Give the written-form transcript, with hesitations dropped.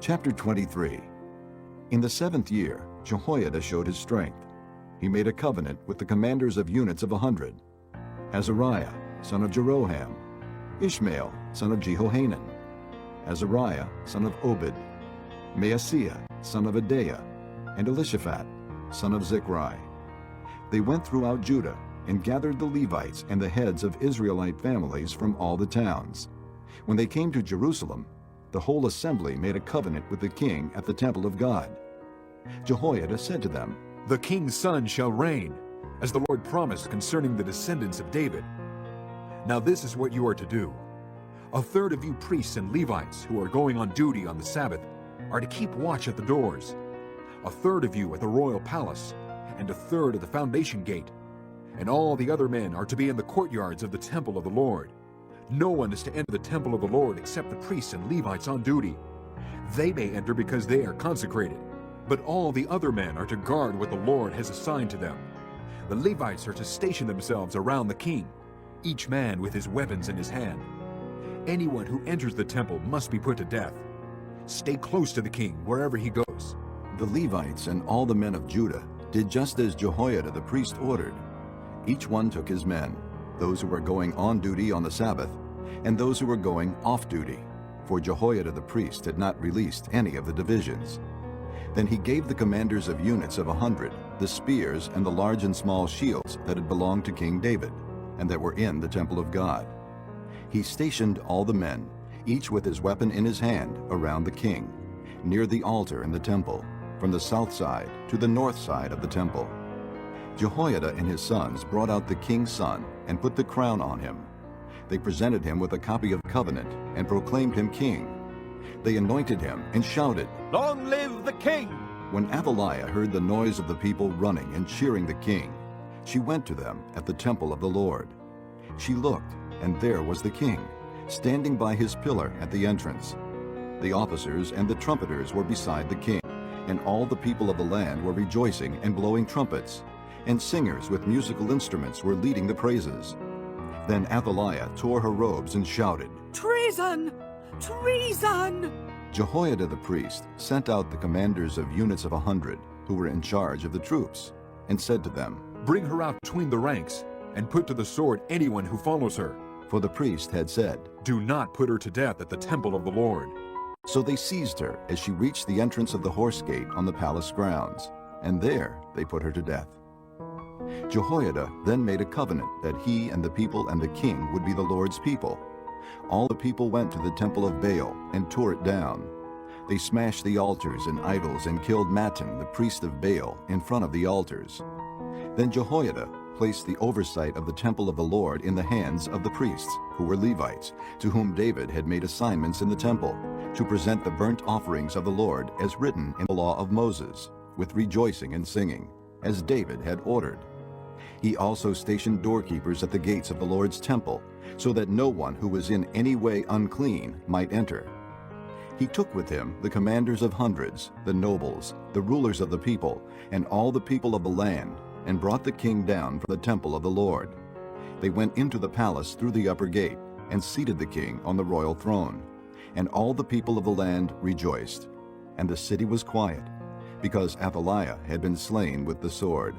Chapter 23. In the 7th year, Jehoiada showed his strength. He made a covenant with the commanders of units of 100. Azariah, son of Jehoram, Ishmael, son of Jehohanan, Azariah, son of Obed, Maaseiah, son of Adaiah, and Elishaphat, son of Zichri. They went throughout Judah and gathered the Levites and the heads of Israelite families from all the towns. When they came to Jerusalem, the whole assembly made a covenant with the king at the temple of God. Jehoiada said to them, "The king's son shall reign, as the Lord promised concerning the descendants of David. Now this is what you are to do. A third of you priests and Levites who are going on duty on the Sabbath are to keep watch at the doors. A third of you at the royal palace, and a third at the foundation gate. And all the other men are to be in the courtyards of the temple of the Lord. No one is to enter the temple of the Lord except the priests and Levites on duty. They may enter because they are consecrated, but all the other men are to guard what the Lord has assigned to them. The Levites are to station themselves around the king, each man with his weapons in his hand. Anyone who enters the temple must be put to death. Stay close to the king wherever he goes." The Levites and all the men of Judah did just as Jehoiada the priest ordered. Each one took his men, those who were going on duty on the Sabbath, and those who were going off duty, for Jehoiada the priest had not released any of the divisions. Then he gave the commanders of units of 100 the spears and the large and small shields that had belonged to King David, and that were in the temple of God. He stationed all the men, each with his weapon in his hand, around the king, near the altar in the temple, from the south side to the north side of the temple. Jehoiada and his sons brought out the king's son and put the crown on him. They presented him with a copy of covenant and proclaimed him king. They anointed him and shouted, "Long live the king!" When Athaliah heard the noise of the people running and cheering the king, she went to them at the temple of the Lord. She looked, and there was the king, standing by his pillar at the entrance. The officers and the trumpeters were beside the king, and all the people of the land were rejoicing and blowing trumpets, and singers with musical instruments were leading the praises. Then Athaliah tore her robes and shouted, "Treason! Treason!" Jehoiada the priest sent out the commanders of units of 100 who were in charge of the troops, and said to them, "Bring her out between the ranks, and put to the sword anyone who follows her. for the priest had said, Do not put her to death at the temple of the Lord." So they seized her as she reached the entrance of the horse gate on the palace grounds, and there they put her to death. Jehoiada then made a covenant that he and the people and the king would be the Lord's people. All the people went to the temple of Baal and tore it down. They smashed the altars and idols and killed Mattan, the priest of Baal, in front of the altars. Then Jehoiada placed the oversight of the temple of the Lord in the hands of the priests, who were Levites, to whom David had made assignments in the temple, to present the burnt offerings of the Lord as written in the law of Moses, with rejoicing and singing, as David had ordered. He also stationed doorkeepers at the gates of the Lord's temple, so that no one who was in any way unclean might enter. He took with him the commanders of hundreds, the nobles, the rulers of the people, and all the people of the land, and brought the king down from the temple of the Lord. They went into the palace through the upper gate, and seated the king on the royal throne. And all the people of the land rejoiced. And the city was quiet, because Athaliah had been slain with the sword.